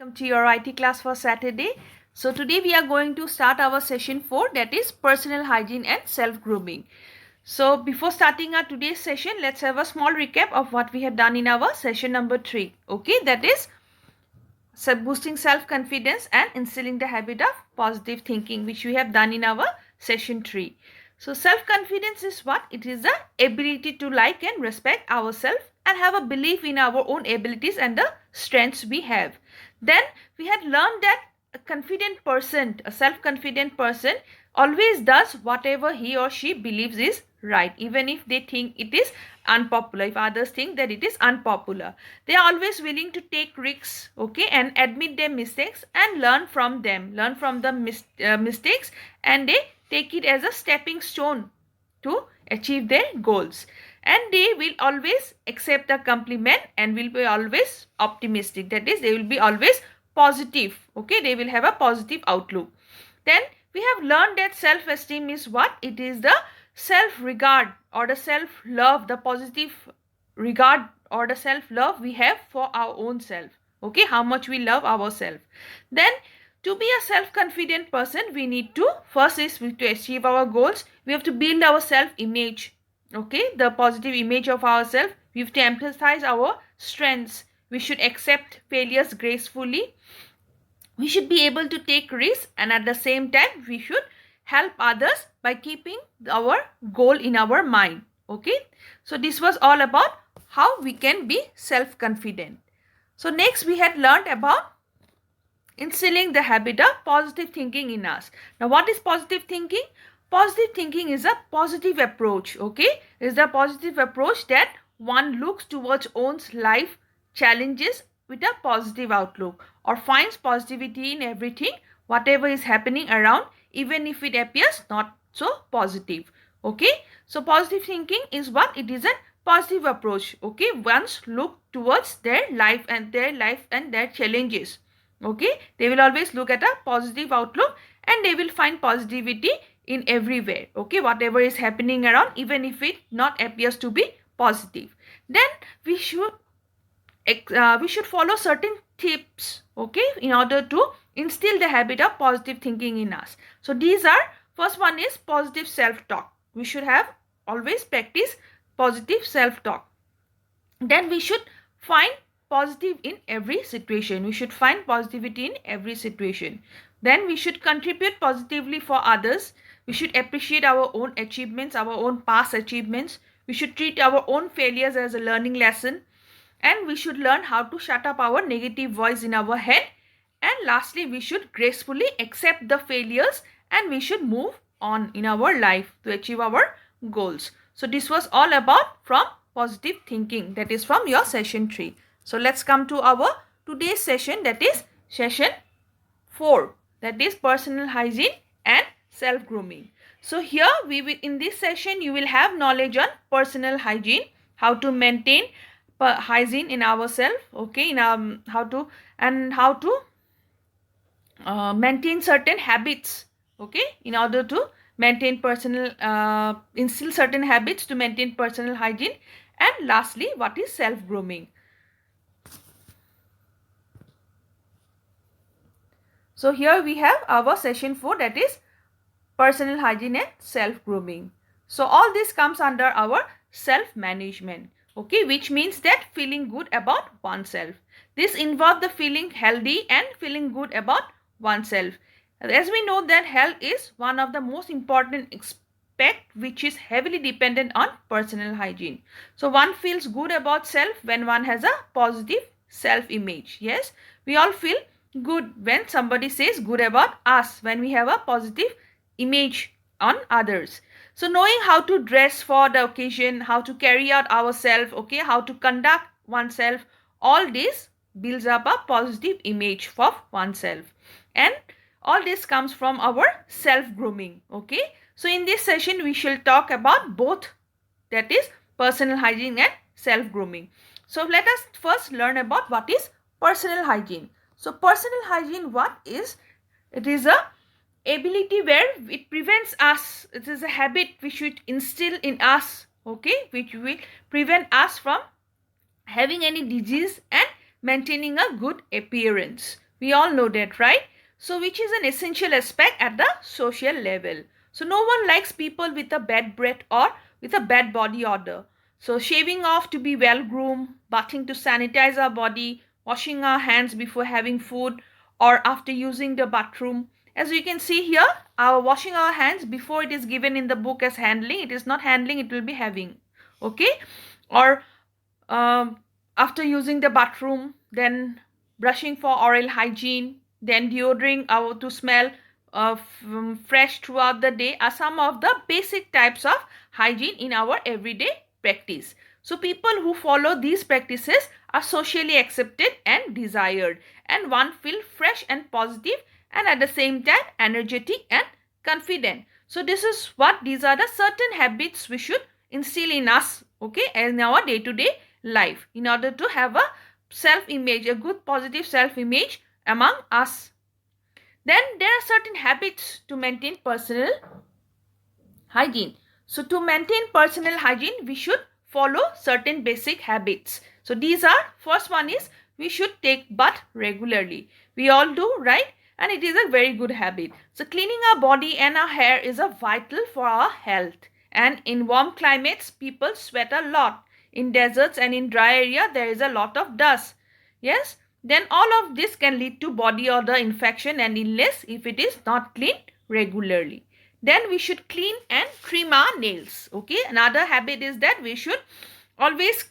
Welcome to your IT class for Saturday. So today we are going to start our session 4, that is personal hygiene and self-grooming. So before starting our today's session, let's have a small recap of what we have done in our session number 3. Okay, that is boosting self-confidence and instilling the habit of positive thinking, which we have done in our session 3. So self-confidence is what? It is the ability to like and respect ourselves and have a belief in our own abilities and the strengths we have. Then we had learned that a confident person, a self-confident person always does whatever he or she believes is right, even if they think it is unpopular. If others think that it is unpopular, they are always willing to take risks, okay, and admit their mistakes and learn from them, learn from the mistakes, and they take it as a stepping stone to achieve their goals. And they will always accept a compliment and will be always optimistic. That is, they will be always positive. Okay, they will have a positive outlook. Then we have learned that self-esteem is what? It is the self-regard or the self-love, the positive regard or the self-love we have for our own self. Okay, how much we love ourselves. Then to be a self-confident person, we need to, first is to achieve our goals, we have to build our self-image. Okay, the positive image of ourselves. We have to emphasize our strengths. We should accept failures gracefully. We should be able to take risks, and at the same time we should help others by keeping our goal in our mind. Okay, so this was all about how we can be self-confident. So next we had learned about instilling the habit of positive thinking in us. Now what is positive thinking? Positive thinking is a positive approach. Okay, is the positive approach that one looks towards one's life challenges with a positive outlook, or finds positivity in everything whatever is happening around, even if it appears not so positive. Okay, so positive thinking is what? It is a positive approach. Okay, one's look towards their life and their challenges. Okay, they will always look at a positive outlook and they will find positivity in everywhere. Okay, whatever is happening around, even if it not appears to be positive. Then we should follow certain tips, okay, in order to instill the habit of positive thinking in us. So these are, first one is positive self-talk. We should have always practice positive self-talk. Then we should find positive in every situation. We should find positivity in every situation. Then we should contribute positively for others. We should appreciate our own achievements, our own past achievements. We should treat our own failures as a learning lesson. And we should learn how to shut up our negative voice in our head. And lastly, we should gracefully accept the failures and we should move on in our life to achieve our goals. So this was all about from positive thinking, that is from your session 3. So let's come to our today's session, that is session 4, that is personal hygiene and self-grooming. So here we will, in this session you will have knowledge on personal hygiene, how to maintain hygiene in ourselves, okay, in how to maintain certain habits, okay, in order to maintain personal instill certain habits to maintain personal hygiene. And lastly, what is self-grooming? So here we have our session 4, that is personal hygiene and self-grooming. So all this comes under our self-management, okay, which means that feeling good about oneself. This involves the feeling healthy and feeling good about oneself. As we know that health is one of the most important aspect which is heavily dependent on personal hygiene. So one feels good about self when one has a positive self-image. Yes, we all feel good when somebody says good about us, when we have a positive image on others. So knowing how to dress for the occasion, how to carry out ourselves, okay, how to conduct oneself, all this builds up a positive image for oneself. And all this comes from our self-grooming, okay. So in this session we shall talk about both, that is personal hygiene and self-grooming. So let us first learn about what is personal hygiene. So personal hygiene, what is? It is a ability where it prevents us, it is a habit we should instill in us, okay, which will prevent us from having any disease and maintaining a good appearance. We all know that, right? So which is an essential aspect at the social level. So no one likes people with a bad breath or with a bad body odor. So shaving off to be well groomed, bathing to sanitize our body, washing our hands before having food or after using the bathroom. As you can see here, our washing our hands before it is given in the book as handling. It is not handling, it will be having. Okay? Or um, after using the bathroom, then brushing for oral hygiene, then deodorant to smell fresh throughout the day are some of the basic types of hygiene in our everyday practice. So people who follow these practices are socially accepted and desired, and one feel fresh and positive and at the same time energetic and confident. So this is what these are the certain habits we should instill in us, okay, in our day-to-day life in order to have a self-image, a good positive self-image among us. Then there are certain habits to maintain personal hygiene. So to maintain personal hygiene, we should follow certain basic habits. So these are, first one is we should take bath regularly. We all do, right? And it is a very good habit. So cleaning our body and our hair is a vital for our health. And in warm climates, people sweat a lot. In deserts and in dry area, there is a lot of dust. Yes? Then all of this can lead to body odor infection and illness if it is not cleaned regularly. Then we should clean and trim our nails. Okay? Another habit is that we should always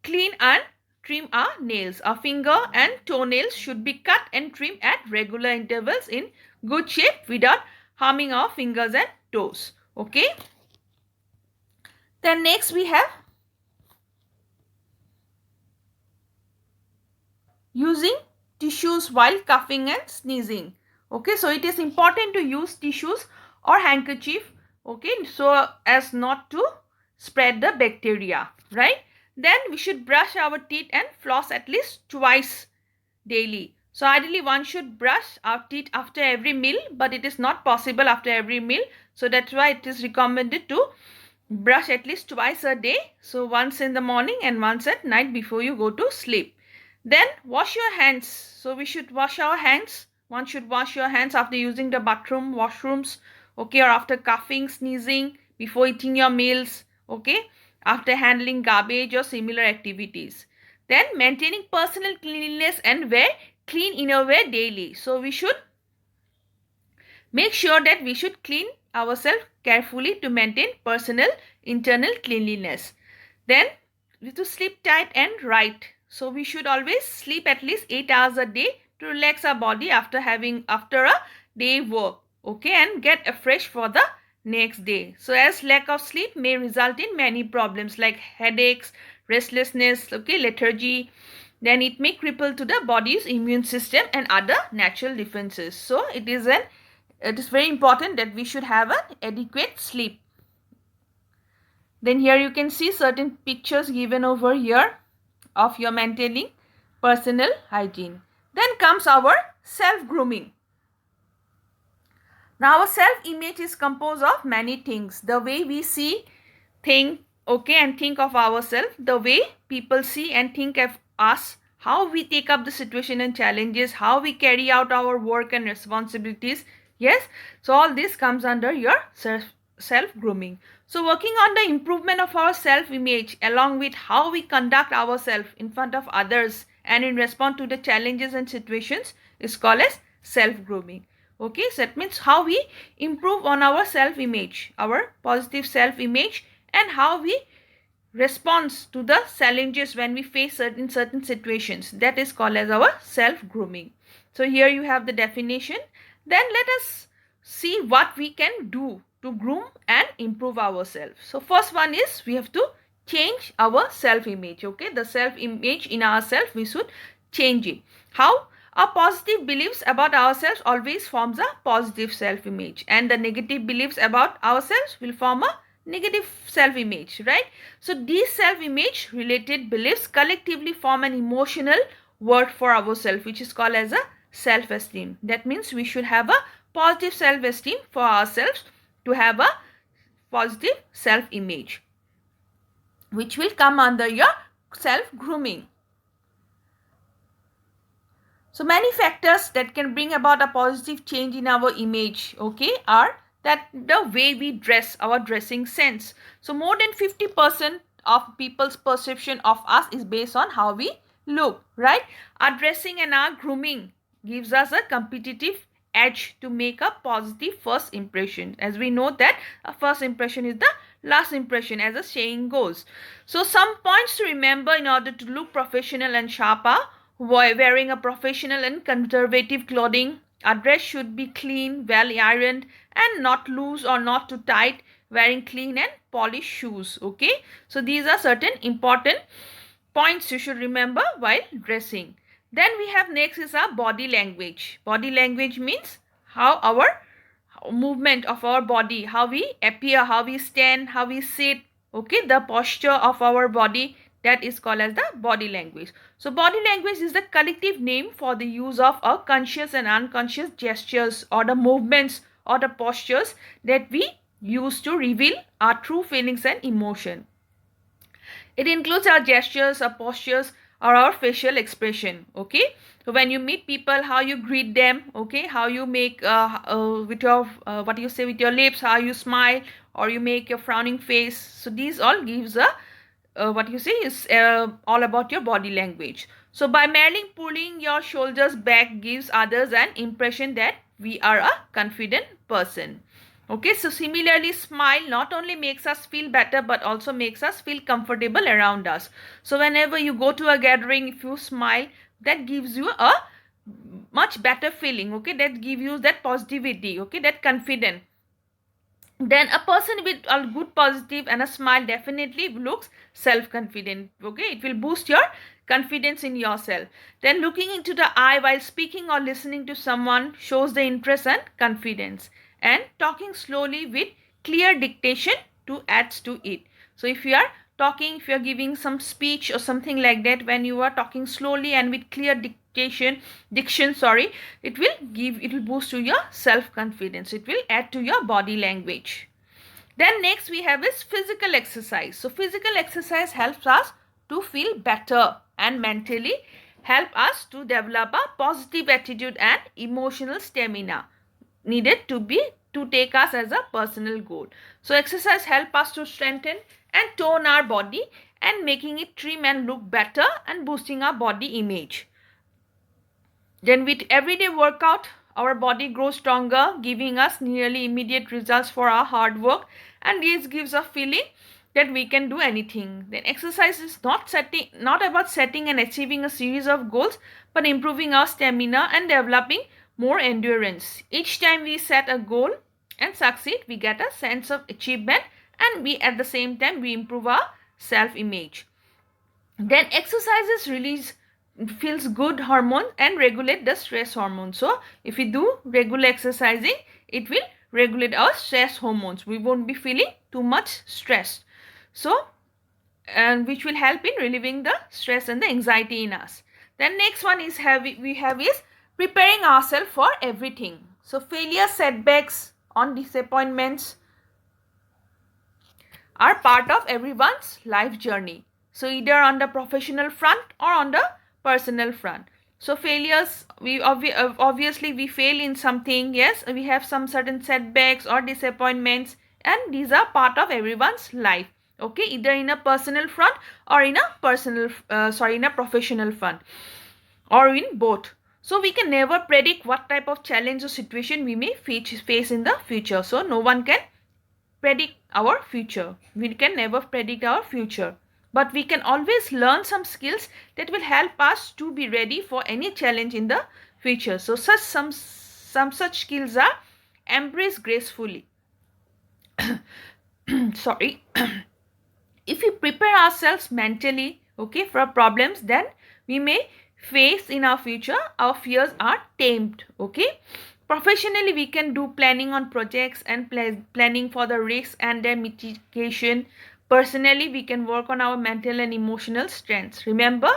clean and trim our nails. Our finger and toenails should be cut and trimmed at regular intervals in good shape without harming our fingers and toes. Okay? Then next we have using tissues while coughing and sneezing. Okay, so it is important to use tissues or handkerchief, okay, so as not to spread the bacteria, right? Then we should brush our teeth and floss at least twice daily. So ideally one should brush our teeth after every meal, but it is not possible after every meal. So that's why it is recommended to brush at least twice a day. So once in the morning and once at night before you go to sleep. Then wash your hands. So we should wash our hands. One should wash your hands after using the bathroom, washrooms, okay, or after coughing, sneezing, before eating your meals, okay, after handling garbage or similar activities. Then maintaining personal cleanliness and wear clean innerwear daily. So we should make sure that we should clean ourselves carefully to maintain personal internal cleanliness. Then to sleep tight and right. So we should always sleep at least 8 hours a day to relax our body after a day work, okay, and get fresh for the next day. So as lack of sleep may result in many problems like headaches, restlessness, okay, lethargy. Then it may cripple to the body's immune system and other natural defenses. So it is very important that we should have an adequate sleep. Then here you can see certain pictures given over here of your maintaining personal hygiene. Then comes our self-grooming. Now our self-image is composed of many things. The way we see, think, okay, and think of ourselves, the way people see and think of us, how we take up the situation and challenges, how we carry out our work and responsibilities. Yes, so all this comes under your self-grooming. So working on the improvement of our self-image along with how we conduct ourselves in front of others and in response to the challenges and situations is called as self-grooming. Okay, so that means how we improve on our self-image, our positive self-image, and how we respond to the challenges when we face certain situations. That is called as our self-grooming. So here you have the definition. Then let us see what we can do to groom and improve ourselves. So first one is we have to change our self-image. Okay, the self-image in ourselves, we should change it. How? Our positive beliefs about ourselves always forms a positive self-image, and the negative beliefs about ourselves will form a negative self-image, right? So these self-image related beliefs collectively form an emotional word for ourselves, which is called as a self-esteem. That means we should have a positive self-esteem for ourselves to have a positive self-image, which will come under your self-grooming. So many factors that can bring about a positive change in our image, okay, are that the way we dress, our dressing sense. So more than 50% of people's perception of us is based on how we look, right? Our dressing and our grooming gives us a competitive edge to make a positive first impression. As we know that a first impression is the last impression, as the saying goes. So some points to remember in order to look professional and sharp are: wearing a professional and conservative clothing. A dress should be clean, well ironed, and not loose or not too tight. Wearing clean and polished shoes. Okay, so these are certain important points you should remember while dressing. Then we have next is our body language. Body language means how our movement of our body, how we appear, how we stand, how we sit, okay, the posture of our body, that is called as the body language. So body language is the collective name for the use of our conscious and unconscious gestures or the movements or the postures that we use to reveal our true feelings and emotion. It includes our gestures, our postures, or our facial expression. Okay, so when you meet people, how you greet them, okay, how you make with your what you say with your lips, how you smile, or you make your frowning face. So these all gives a what you say is all about your body language. So by merely pulling your shoulders back gives others an impression that we are a confident person. Okay, so similarly, smile not only makes us feel better but also makes us feel comfortable around us. So whenever you go to a gathering, if you smile, that gives you a much better feeling. Okay, that gives you that positivity. Okay, that confidence. Then a person with a good positive and a smile definitely looks self-confident. Okay, it will boost your confidence in yourself. Then looking into the eye while speaking or listening to someone shows the interest and confidence. And talking slowly with clear dictation to adds to it. So if you are talking, if you are giving some speech or something like that, when you are talking slowly and with clear diction, it will boost to your self-confidence. It will add to your body language. Then next we have is physical exercise. So physical exercise helps us to feel better and mentally help us to develop a positive attitude and emotional stamina needed to take us as a personal goal. So exercise help us to strengthen and tone our body and making it trim and look better and boosting our body image. Then with everyday workout, our body grows stronger, giving us nearly immediate results for our hard work, and this gives a feeling that we can do anything. Then exercise is not about setting and achieving a series of goals, but improving our stamina and developing more endurance. Each time we set a goal and succeed, we get a sense of achievement, and we at the same time we improve our self-image. Then exercises release feels good hormone and regulate the stress hormone. So if we do regular exercising, it will regulate our stress hormones. We won't be feeling too much stress. So and which will help in relieving the stress and the anxiety in us. Then next one is is preparing ourselves for everything. So failure, setbacks, on disappointments are part of everyone's life journey. So either on the professional front or on the personal front. So failures, obviously we fail in something. Yes, we have some certain setbacks or disappointments, and these are part of everyone's life. Okay, either in a personal front or in a professional front, or in both. So we can never predict what type of challenge or situation we may face in the future. So no one can predict our future. We can never predict our future. But we can always learn some skills that will help us to be ready for any challenge in the future. So some such skills are: embrace gracefully. Sorry. If we prepare ourselves mentally, okay, for problems, then we may face in our future, our fears are tamed. Okay, professionally we can do planning on projects and planning for the risks and their mitigation. Personally, we can work on our mental and emotional strengths. Remember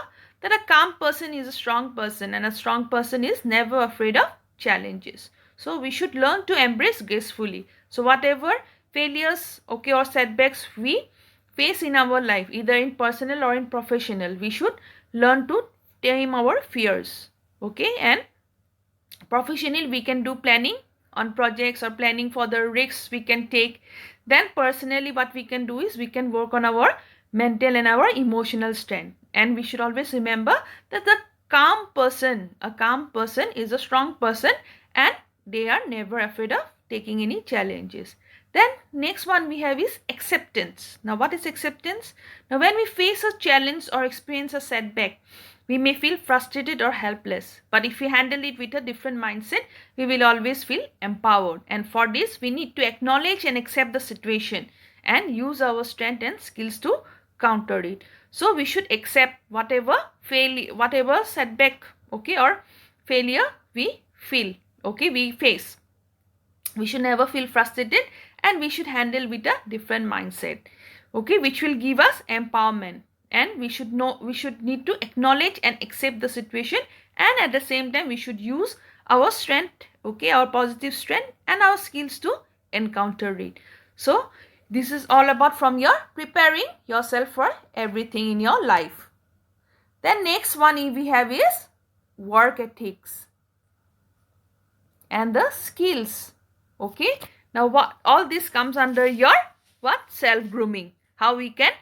that a calm person is a strong person, and a strong person is never afraid of challenges. So we should learn to embrace gracefully. So whatever failures, okay, or setbacks we face in our life, either in personal or in professional, we should learn to tame our fears. Okay, and professionally we can do planning on projects or planning for the risks we can take. Then personally what we can do is we can work on our mental and our emotional strength. And we should always remember that a calm person is a strong person, and they are never afraid of taking any challenges. Then next one we have is acceptance. Now what is acceptance? Now when we face a challenge or experience a setback, we may feel frustrated or helpless, but if we handle it with a different mindset, we will always feel empowered. And for this, we need to acknowledge and accept the situation and use our strength and skills to counter it. So we should accept whatever failure, whatever setback, okay, or failure we feel, okay, we face. We should never feel frustrated, and we should handle with a different mindset, okay, which will give us empowerment. And we should need to acknowledge and accept the situation, and at the same time we should use our strength, okay, our positive strength and our skills to encounter it. So this is all about from your preparing yourself for everything in your life. Then next one we have is work ethics and the skills. Okay, now what all this comes under your what? Self-grooming. How we can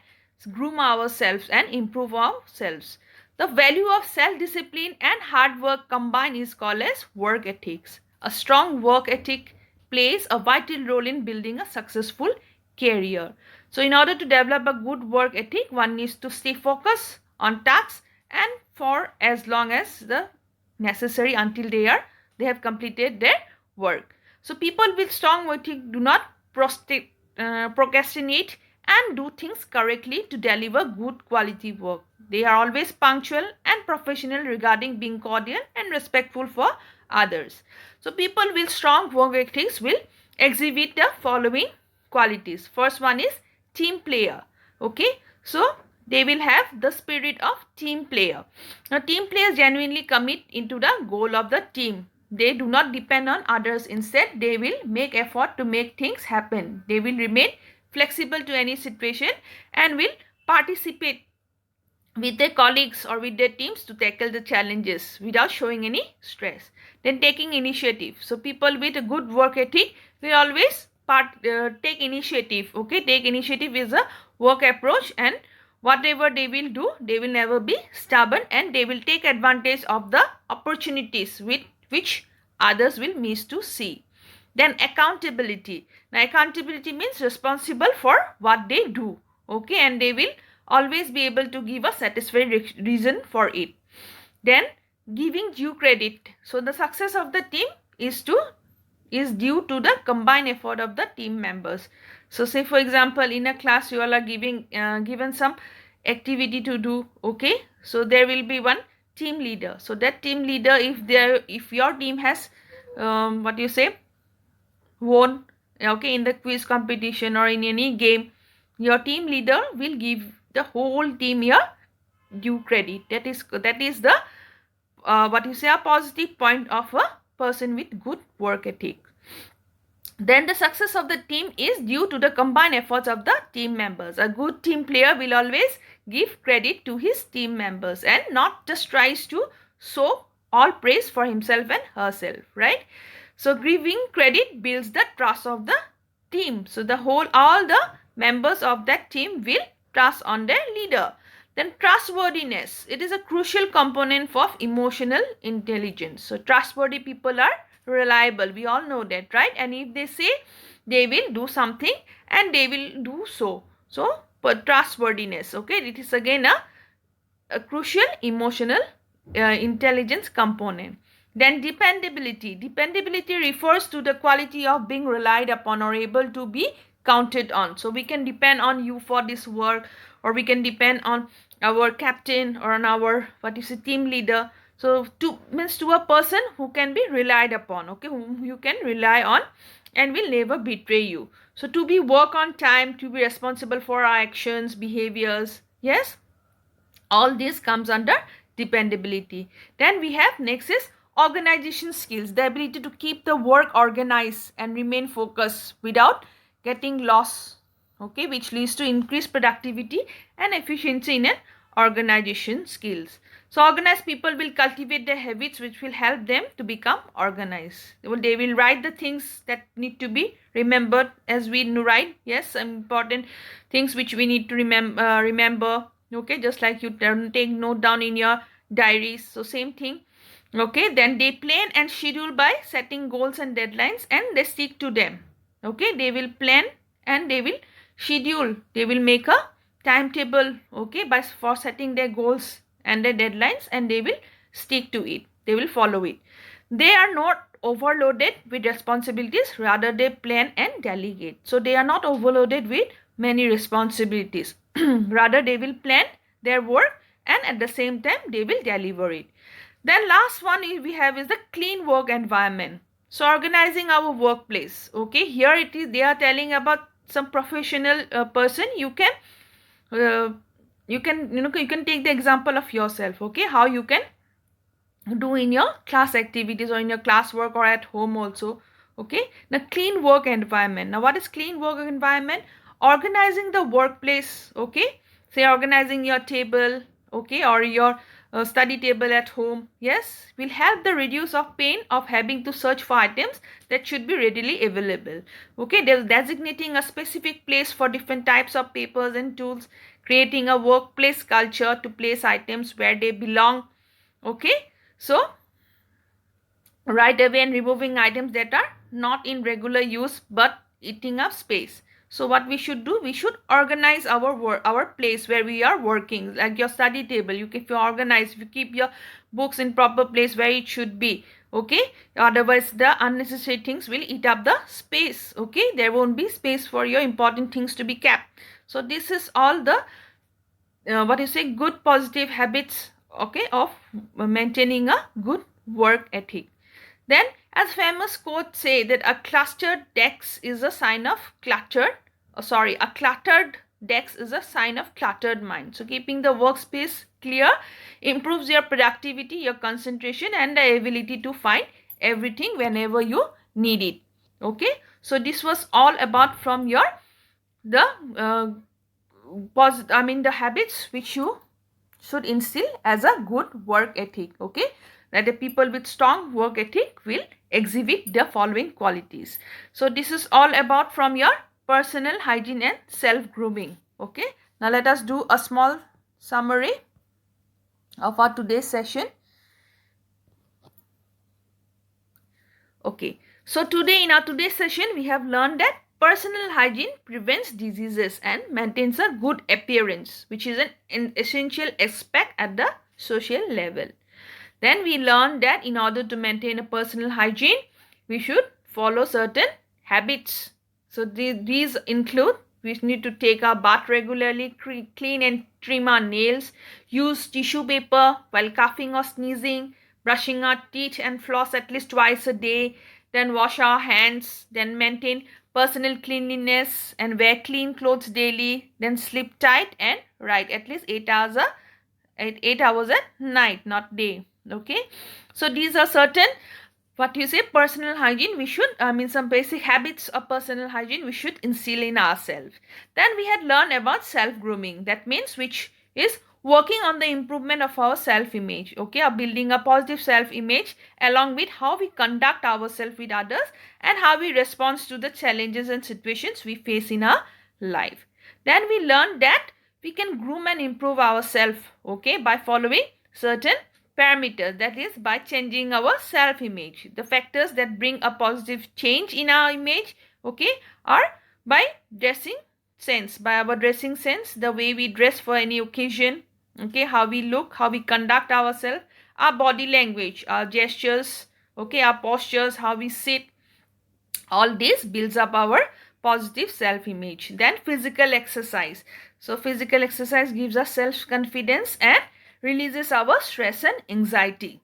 groom ourselves and improve ourselves. The value of self-discipline and hard work combined is called as work ethics. A strong work ethic plays a vital role in building a successful career. So in order to develop a good work ethic, one needs to stay focused on tasks and for as long as the necessary until they have completed their work. So people with strong work ethic do not procrastinate and do things correctly to deliver good quality work. They are always punctual and professional regarding being cordial and respectful for others. So people with strong work ethics will exhibit the following qualities. First one is team player. Okay, so they will have the spirit of team player. Now team players genuinely commit into the goal of the team. They do not depend on others. Instead, they will make effort to make things happen. They will remain flexible to any situation and will participate with their colleagues or with their teams to tackle the challenges without showing any stress. Then taking initiative. So people with a good work ethic will always take initiative. Okay, take initiative is a work approach, and whatever they will do, they will never be stubborn, and they will take advantage of the opportunities which others will miss to see. Then accountability. Now accountability means responsible for what they do. Okay, and they will always be able to give a satisfactory reason for it. Then giving due credit. So the success of the team is due to the combined effort of the team members. So say for example in a class you all are given some activity to do. Okay, so there will be one team leader. So that team leader, if your team has won, okay, in the quiz competition or in any game, your team leader will give the whole team your due credit. That is the a positive point of a person with good work ethic. Then the success of the team is due to the combined efforts of the team members. A good team player will always give credit to his team members and not just tries to sow all praise for himself and herself, right? So giving credit builds the trust of the team. So all the members of that team will trust on their leader. Then trustworthiness. It is a crucial component of emotional intelligence. So trustworthy people are reliable. We all know that, right? And if they say they will do something, and they will do so. So trustworthiness, okay, it is again a crucial emotional intelligence component. Then dependability. Dependability refers to the quality of being relied upon or able to be counted on. So we can depend on you for this work, or we can depend on our captain or on our team leader. So to a person who can be relied upon, okay, whom you can rely on and will never betray you. So to be work on time, to be responsible for our actions, behaviors, yes, all this comes under dependability. Then we have next is organization skills, the ability to keep the work organized and remain focused without getting lost, okay, which leads to increased productivity and efficiency in an organization skills. So organized people will cultivate their habits which will help them to become organized. They will write the things that need to be remembered as we write. Yes, some important things which we need to remember. Okay, just like you take note down in your diaries. So same thing. Okay, then they plan and schedule by setting goals and deadlines and they stick to them. Okay, they will plan and they will schedule. They will make a timetable, okay, for setting their goals and their deadlines, and they will stick to it. They will follow it. They are not overloaded with responsibilities, rather they plan and delegate. So they are not overloaded with many responsibilities. Rather they will plan their work and at the same time they will deliver it. Then last one we have is the clean work environment. So organizing our workplace. Okay, here it is, they are telling about some professional person. You can you can take the example of yourself. Okay, how you can do in your class activities or in your classwork or at home also. Okay, the clean work environment. Now what is clean work environment? Organizing the workplace. Okay, say organizing your table, okay, or your study table at home. Yes, will help the reduce of pain of having to search for items that should be readily available. Okay, there's designating a specific place for different types of papers and tools, creating a workplace culture to place items where they belong. Okay, so right away and removing items that are not in regular use but eating up space. So what we should do, we should organize our place where we are working, like your study table. If you organize, if you keep your books in proper place where it should be, okay, otherwise the unnecessary things will eat up the space. Okay, there won't be space for your important things to be kept. So this is all the good positive habits, okay, of maintaining a good work ethic. Then, as famous quotes say, that a cluttered desk is a sign of cluttered, a cluttered desk is a sign of cluttered mind. So keeping the workspace clear improves your productivity, your concentration, and the ability to find everything whenever you need it. Okay, so this was all about from your the habits which you should instill as a good work ethic. Okay, that the people with strong work ethic will exhibit the following qualities. So this is all about from your personal hygiene and self-grooming. Okay, now let us do a small summary of our today's session. Okay, so in our today's session we have learned that personal hygiene prevents diseases and maintains a good appearance, which is an essential aspect at the social level. Then we learned that in order to maintain a personal hygiene, we should follow certain habits. So these include, we need to take our bath regularly, clean and trim our nails, use tissue paper while coughing or sneezing, brushing our teeth and floss at least twice a day, then wash our hands, then maintain personal cleanliness and wear clean clothes daily, then sleep tight and write at least 8 hours at night, not day. Okay, so these are certain personal hygiene we should some basic habits of personal hygiene we should instill in ourselves. Then we had learned about self-grooming. That means which is working on the improvement of our self-image, okay, or building a positive self-image along with how we conduct ourselves with others and how we respond to the challenges and situations we face in our life. Then we learned that we can groom and improve ourselves, okay, by following certain parameters, that is by changing our self-image. The factors that bring a positive change in our image, okay, are by dressing sense, by our dressing sense, the way we dress for any occasion, okay, how we look, how we conduct ourselves, our body language, our gestures, okay, our postures, how we sit, all this builds up our positive self-image. Then physical exercise. So physical exercise gives us self-confidence and releases our stress and anxiety.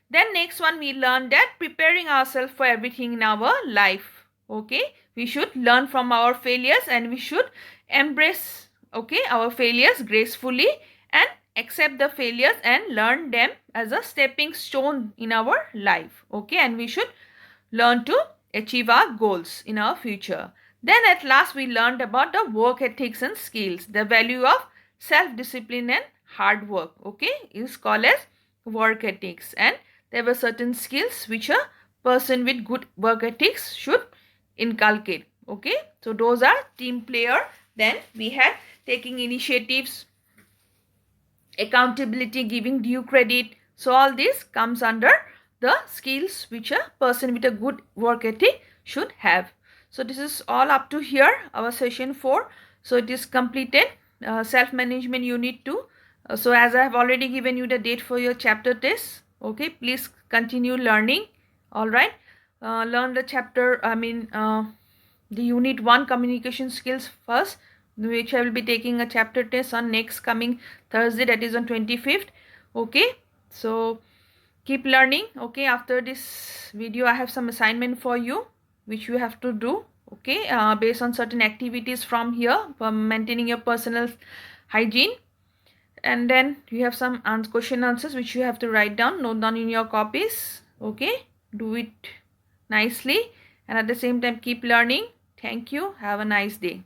Then next one, we learned that preparing ourselves for everything in our life. Okay, we should learn from our failures and we should embrace, okay, our failures gracefully and accept the failures and learn them as a stepping stone in our life. Okay, and we should learn to achieve our goals in our future. Then at last we learned about the work ethics and skills, the value of self-discipline and hard work, okay, is called as work ethics. And there were certain skills which a person with good work ethics should inculcate, okay. So those are team player. Then we had taking initiatives, accountability, giving due credit. So all this comes under the skills which a person with a good work ethic should have. So this is all up to here, our session 4. So it is completed, self-management unit 2. So as I have already given you the date for your chapter test, okay, please continue learning. All right, learn the chapter, the unit 1 communication skills first, which I will be taking a chapter test on next coming Thursday, that is on 25th. Okay, so keep learning. Okay, after this video I have some assignment for you which you have to do, okay, based on certain activities from here for maintaining your personal hygiene. And then you have some question answers which you have to write down, note down in your copies. Okay, do it nicely and at the same time keep learning. Thank you. Have a nice day.